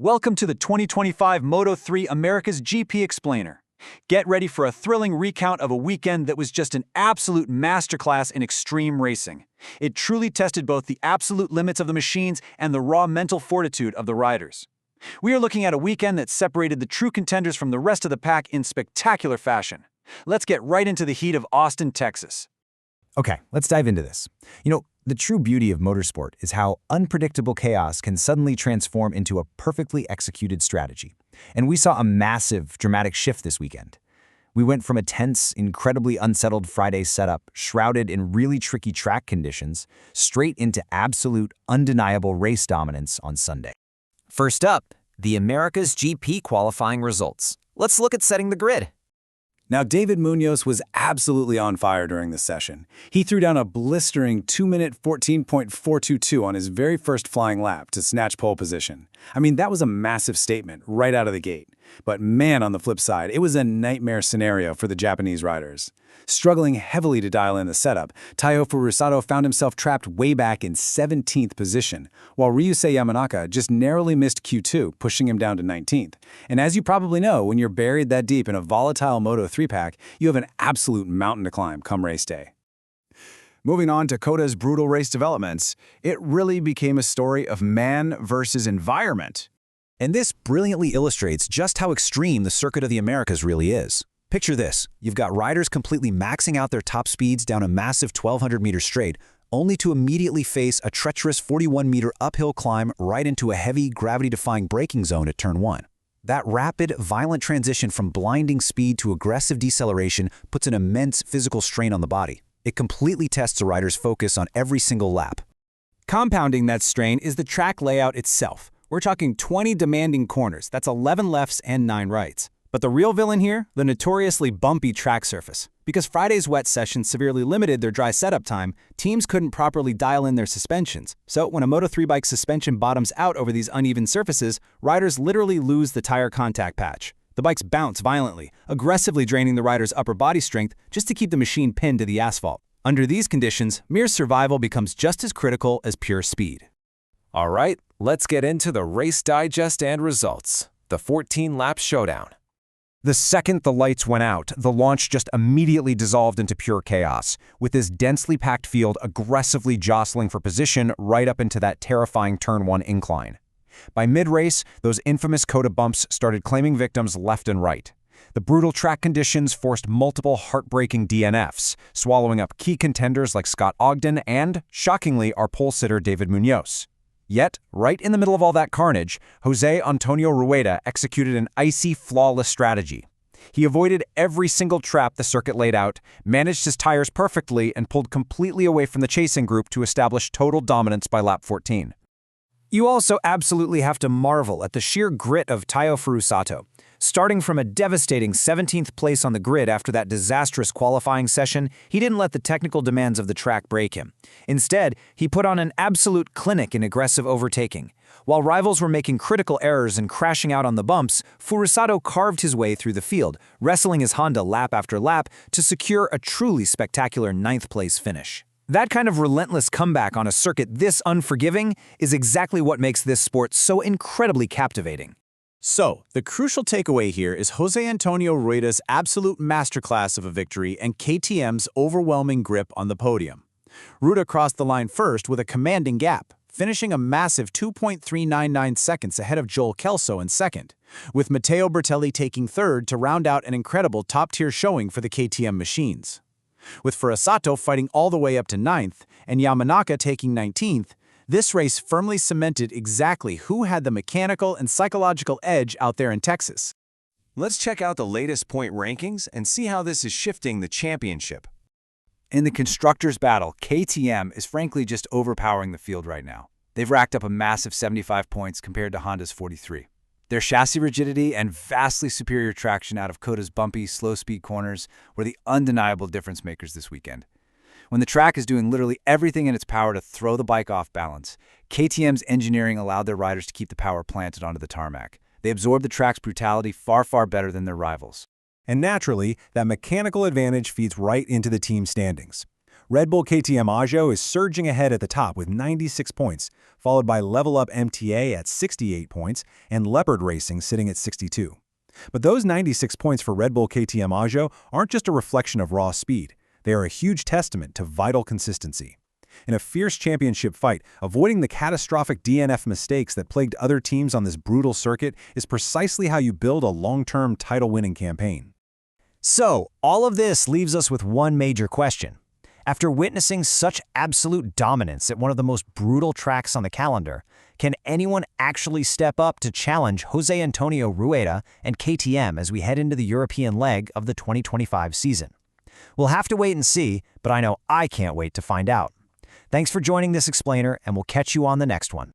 Welcome to the 2025 Moto3 America's GP Explainer. Get ready for a thrilling recount of a weekend that was just an absolute masterclass in extreme racing. It truly tested both the absolute limits of the machines and the raw mental fortitude of the riders. We are looking at a weekend that separated the true contenders from the rest of the pack in spectacular fashion. Let's get right into the heat of Austin, Texas. Okay, let's dive into this. The true beauty of motorsport is how unpredictable chaos can suddenly transform into a perfectly executed strategy. And we saw a massive, dramatic shift this weekend. We went from a tense, incredibly unsettled Friday setup, shrouded in really tricky track conditions, straight into absolute, undeniable race dominance on Sunday. First up, the America's GP qualifying results. Let's look at setting the grid. Now, David Munoz was absolutely on fire during the session. He threw down a blistering 2-minute 14.422 on his very first flying lap to snatch pole position. I mean, that was a massive statement right out of the gate. But man, on the flip side, it was a nightmare scenario for the Japanese riders. Struggling heavily to dial in the setup, Taiyo Furusato found himself trapped way back in 17th position, while Ryusei Yamanaka just narrowly missed Q2, pushing him down to 19th. And as you probably know, when you're buried that deep in a volatile Moto3 pack, you have an absolute mountain to climb come race day. Moving on to COTA's brutal race developments, it really became a story of man versus environment. And this brilliantly illustrates just how extreme the Circuit of the Americas really is. Picture this. You've got riders completely maxing out their top speeds down a massive 1,200-meter straight, only to immediately face a treacherous 41-meter uphill climb right into a heavy, gravity-defying braking zone at Turn 1. That rapid, violent transition from blinding speed to aggressive deceleration puts an immense physical strain on the body. It completely tests a rider's focus on every single lap. Compounding that strain is the track layout itself. We're talking 20 demanding corners. That's 11 lefts and 9 rights. But the real villain here, the notoriously bumpy track surface. Because Friday's wet session severely limited their dry setup time, teams couldn't properly dial in their suspensions. So when a Moto3 bike suspension bottoms out over these uneven surfaces, riders literally lose the tire contact patch. The bikes bounce violently, aggressively draining the rider's upper body strength just to keep the machine pinned to the asphalt. Under these conditions, mere survival becomes just as critical as pure speed. All right, let's get into the race digest and results. The 14-lap showdown. The second the lights went out, the launch just immediately dissolved into pure chaos, with this densely packed field aggressively jostling for position right up into that terrifying Turn 1 incline. By mid-race, those infamous COTA bumps started claiming victims left and right. The brutal track conditions forced multiple heartbreaking DNFs, swallowing up key contenders like Scott Ogden and, shockingly, our pole sitter David Munoz. Yet, right in the middle of all that carnage, Jose Antonio Rueda executed an icy, flawless strategy. He avoided every single trap the circuit laid out, managed his tires perfectly, and pulled completely away from the chasing group to establish total dominance by lap 14. You also absolutely have to marvel at the sheer grit of Taiyo Furusato. Starting from a devastating 17th place on the grid after that disastrous qualifying session, he didn't let the technical demands of the track break him. Instead, he put on an absolute clinic in aggressive overtaking. While rivals were making critical errors and crashing out on the bumps, Furusato carved his way through the field, wrestling his Honda lap after lap to secure a truly spectacular 9th-place finish. That kind of relentless comeback on a circuit this unforgiving is exactly what makes this sport so incredibly captivating. So, the crucial takeaway here is Jose Antonio Rueda's absolute masterclass of a victory and KTM's overwhelming grip on the podium. Rueda crossed the line first with a commanding gap, finishing a massive 2.399 seconds ahead of Joel Kelso in second, with Matteo Bertelli taking third to round out an incredible top-tier showing for the KTM machines. With Furusato fighting all the way up to 9th and Yamanaka taking 19th, this race firmly cemented exactly who had the mechanical and psychological edge out there in Texas. Let's check out the latest point rankings and see how this is shifting the championship. In the constructors' battle, KTM is frankly just overpowering the field right now. They've racked up a massive 75 points compared to Honda's 43. Their chassis rigidity and vastly superior traction out of COTA's bumpy, slow-speed corners were the undeniable difference makers this weekend. When the track is doing literally everything in its power to throw the bike off balance, KTM's engineering allowed their riders to keep the power planted onto the tarmac. They absorbed the track's brutality far, far better than their rivals. And naturally, that mechanical advantage feeds right into the team standings. Red Bull KTM Agio is surging ahead at the top with 96 points, followed by Level Up MTA at 68 points and Leopard Racing sitting at 62. But those 96 points for Red Bull KTM Agio aren't just a reflection of raw speed. They are a huge testament to vital consistency. In a fierce championship fight, avoiding the catastrophic DNF mistakes that plagued other teams on this brutal circuit is precisely how you build a long-term title-winning campaign. So, all of this leaves us with one major question. After witnessing such absolute dominance at one of the most brutal tracks on the calendar, can anyone actually step up to challenge Jose Antonio Rueda and KTM as we head into the European leg of the 2025 season? We'll have to wait and see, but I know I can't wait to find out. Thanks for joining this explainer, and we'll catch you on the next one.